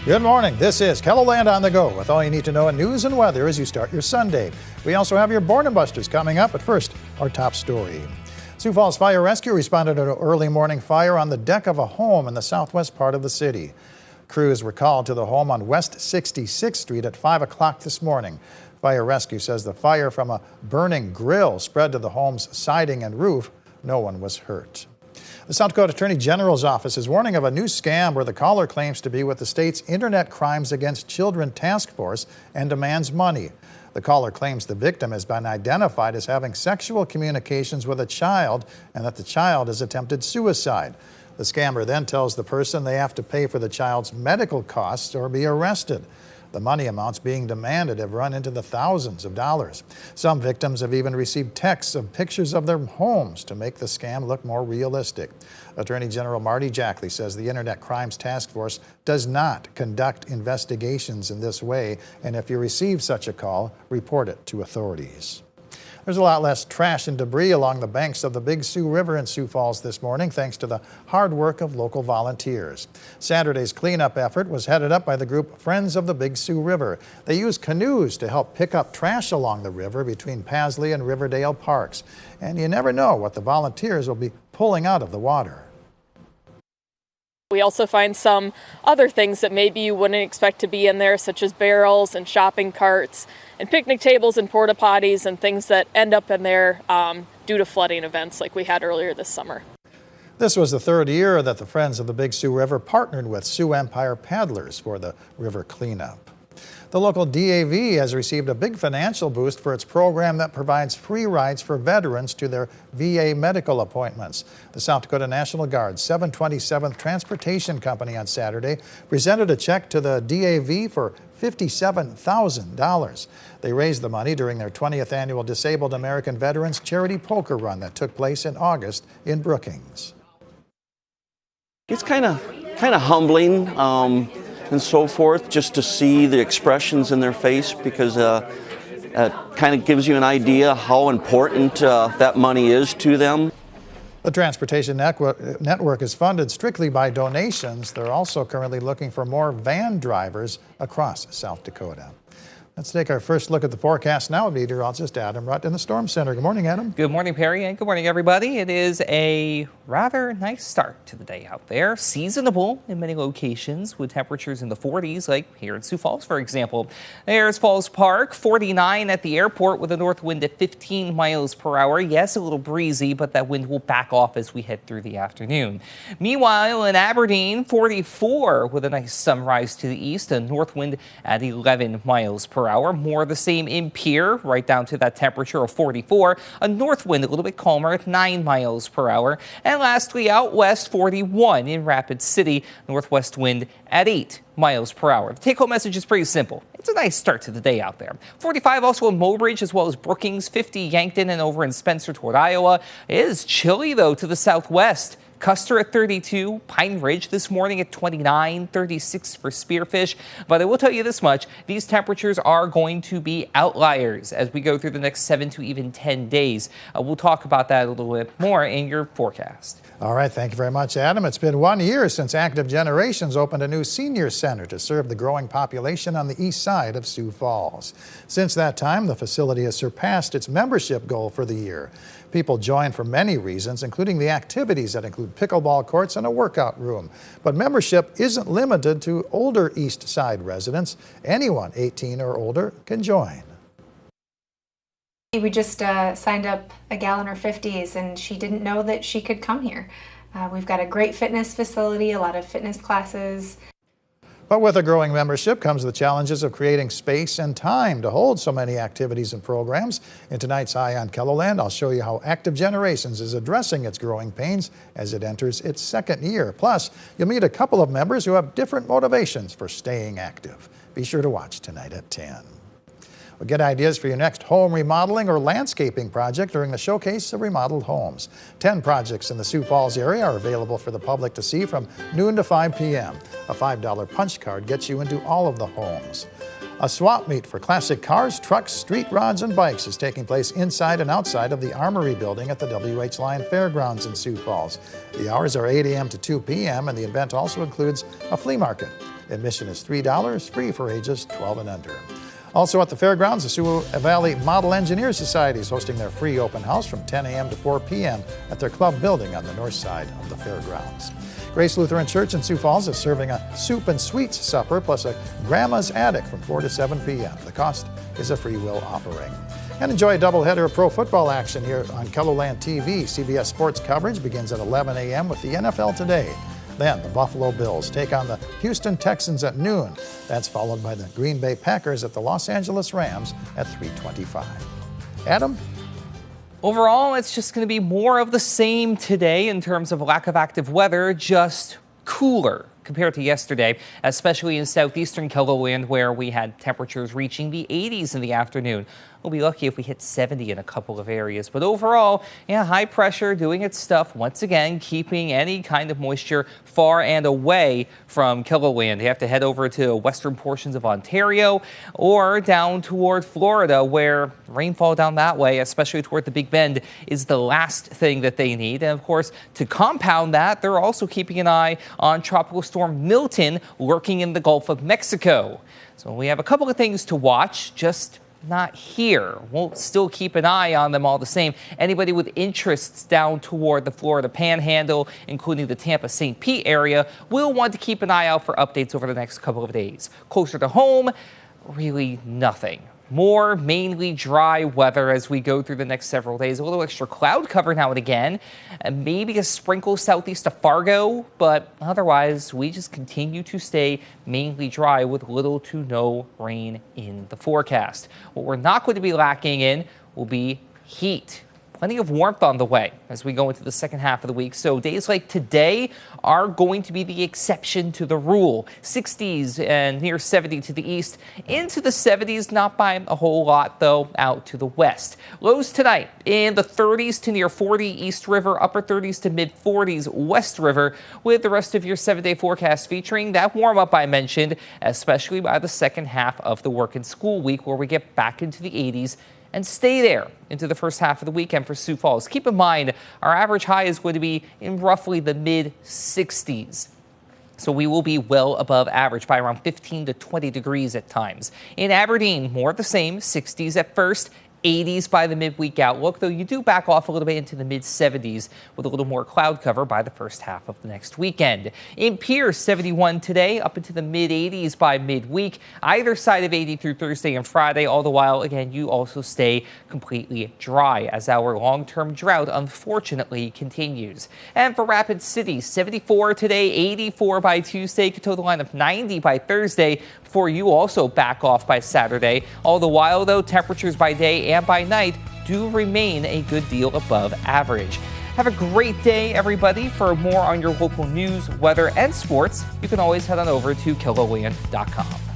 Good morning. This is KELOLAND On The Go with all you need to know in news and weather as you start your Sunday. We also have your Boredom Busters coming up, but first, our top story. Sioux Falls Fire Rescue responded to an early morning fire on the deck of a home in the southwest part of the city. Crews were called to the home on West 66th Street at 5 o'clock this morning. Fire Rescue says the fire from a burning grill spread to the home's siding and roof. No one was hurt. The South Dakota Attorney General's office is warning of a new scam where the caller claims to be with the state's Internet Crimes Against Children Task Force and demands money. The caller claims the victim has been identified as having sexual communications with a child and that the child has attempted suicide. The scammer then tells the person they have to pay for the child's medical costs or be arrested. The money amounts being demanded have run into the thousands of dollars. Some victims have even received texts of pictures of their homes to make the scam look more realistic. Attorney General Marty Jackley says the Internet Crimes Task Force does not conduct investigations in this way, and if you receive such a call, report it to authorities. There's a lot less trash and debris along the banks of the Big Sioux River in Sioux Falls this morning, thanks to the hard work of local volunteers. Saturday's cleanup effort was headed up by the group Friends of the Big Sioux River. They used canoes to help pick up trash along the river between Pasley and Riverdale parks. And you never know what the volunteers will be pulling out of the water. We also find some other things that maybe you wouldn't expect to be in there, such as barrels and shopping carts and picnic tables and porta potties and things that end up in there due to flooding events like we had earlier this summer. This was the third year that the Friends of the Big Sioux River partnered with Sioux Empire Paddlers for the river cleanup. The local DAV has received a big financial boost for its program that provides free rides for veterans to their VA medical appointments. The South Dakota National Guard's 727th Transportation Company on Saturday presented a check to the DAV for $57,000. They raised the money during their 20th annual Disabled American Veterans Charity Poker Run that took place in August in Brookings. It's kind of humbling. And so forth, just to see the expressions in their face, because it kind of gives you an idea how important that money is to them. The Transportation Network is funded strictly by donations. They're also currently looking for more van drivers across South Dakota. Let's take our first look at the forecast now. Meteorologist Adam Rutt in the Storm Center. Good morning, Adam. Good morning, Perry, and good morning, everybody. It is a rather nice start to the day out there. Seasonable in many locations with temperatures in the 40s, like here in Sioux Falls, for example. There's Falls Park, 49 at the airport with a north wind at 15 miles per hour. Yes, a little breezy, but that wind will back off as we head through the afternoon. Meanwhile, in Aberdeen, 44 with a nice sunrise to the east, a north wind at 11 miles per hour. More of the same in Pierre, right down to that temperature of 44. A north wind a little bit calmer at 9 miles per hour. And lastly, out west, 41 in Rapid City, northwest wind at 8 miles per hour. The take-home message is pretty simple. It's a nice start to the day out there. 45 also in Mobridge as well as Brookings, 50 Yankton and over in Spencer toward Iowa. It is chilly, though, to the southwest. Custer at 32, Pine Ridge this morning at 29, 36 for Spearfish. But I will tell you this much, these temperatures are going to be outliers as we go through the next 7 to even 10 days. We'll talk about that a little bit more in your forecast. All right, thank you very much, Adam. It's been 1 year since Active Generations opened a new senior center to serve the growing population on the east side of Sioux Falls. Since that time, the facility has surpassed its membership goal for the year. People join for many reasons, including the activities that include pickleball courts and a workout room. But membership isn't limited to older East Side residents. Anyone 18 or older can join. We just signed up a gal in her 50s, and she didn't know that she could come here. We've got a great fitness facility, a lot of fitness classes. But with a growing membership comes the challenges of creating space and time to hold so many activities and programs. In tonight's Eye on KELOLAND, I'll show you how Active Generations is addressing its growing pains as it enters its second year. Plus, you'll meet a couple of members who have different motivations for staying active. Be sure to watch tonight at 10. We'll get ideas for your next home remodeling or landscaping project during the Showcase of Remodeled Homes. 10 projects in the Sioux Falls area are available for the public to see from noon to 5 p.m. A $5 punch card gets you into all of the homes. A swap meet for classic cars, trucks, street rods, and bikes is taking place inside and outside of the Armory building at the W.H. Lyon Fairgrounds in Sioux Falls. The hours are 8 a.m. to 2 p.m., and the event also includes a flea market. Admission is $3, free for ages 12 and under. Also at the fairgrounds, the Sioux Valley Model Engineer Society is hosting their free open house from 10 a.m. to 4 p.m. at their club building on the north side of the fairgrounds. Grace Lutheran Church in Sioux Falls is serving a soup and sweets supper plus a Grandma's Attic from 4 to 7 p.m. The cost is a free will offering. And enjoy a doubleheader of pro football action here on KELOLAND TV. CBS Sports coverage begins at 11 a.m. with the NFL Today. Then the Buffalo Bills take on the Houston Texans at noon. That's followed by the Green Bay Packers at the Los Angeles Rams at 3:25. Adam? Overall, it's just going to be more of the same today in terms of lack of active weather, just cooler compared to yesterday, especially in southeastern KELOLAND where we had temperatures reaching the 80s in the afternoon. We'll be lucky if we hit 70 in a couple of areas. But overall, yeah, high pressure doing its stuff once again, keeping any kind of moisture far and away from KELOLAND. You have to head over to western portions of Ontario or down toward Florida where rainfall down that way, especially toward the Big Bend, is the last thing that they need. And of course, to compound that, they're also keeping an eye on Tropical Storm Milton lurking in the Gulf of Mexico. So we have a couple of things to watch, just not here. We'll still keep an eye on them all the same. Anybody with interests down toward the Florida Panhandle, including the Tampa-St. Pete area, will want to keep an eye out for updates over the next couple of days. Closer to home, really nothing. More mainly dry weather as we go through the next several days. A little extra cloud cover now and again, and maybe a sprinkle southeast of Fargo, but otherwise we just continue to stay mainly dry with little to no rain in the forecast. What we're not going to be lacking in will be heat. Plenty of warmth on the way as we go into the second half of the week. So days like today are going to be the exception to the rule. 60s and near 70 to the east. Into the 70s, not by a whole lot, though, out to the west. Lows tonight in the 30s to near 40 East River, upper 30s to mid 40s West River, with the rest of your 7-day forecast featuring that warm up I mentioned, especially by the second half of the work and school week where we get back into the 80s and stay there into the first half of the weekend for Sioux Falls. Keep in mind, our average high is going to be in roughly the mid-60s. So we will be well above average by around 15 to 20 degrees at times. In Aberdeen, more of the same, 60s at first, 80s by the midweek outlook, though you do back off a little bit into the mid-70s with a little more cloud cover by the first half of the next weekend. In Pierce, 71 today, up into the mid-80s by midweek, either side of 80 through Thursday and Friday, all the while, again, you also stay completely dry as our long-term drought, unfortunately, continues. And for Rapid City, 74 today, 84 by Tuesday, could total line of 90 by Thursday, before you also back off by Saturday. All the while, though, temperatures by day and by night do remain a good deal above average. Have a great day, everybody. For more on your local news, weather, and sports, you can always head on over to KELOLAND.com.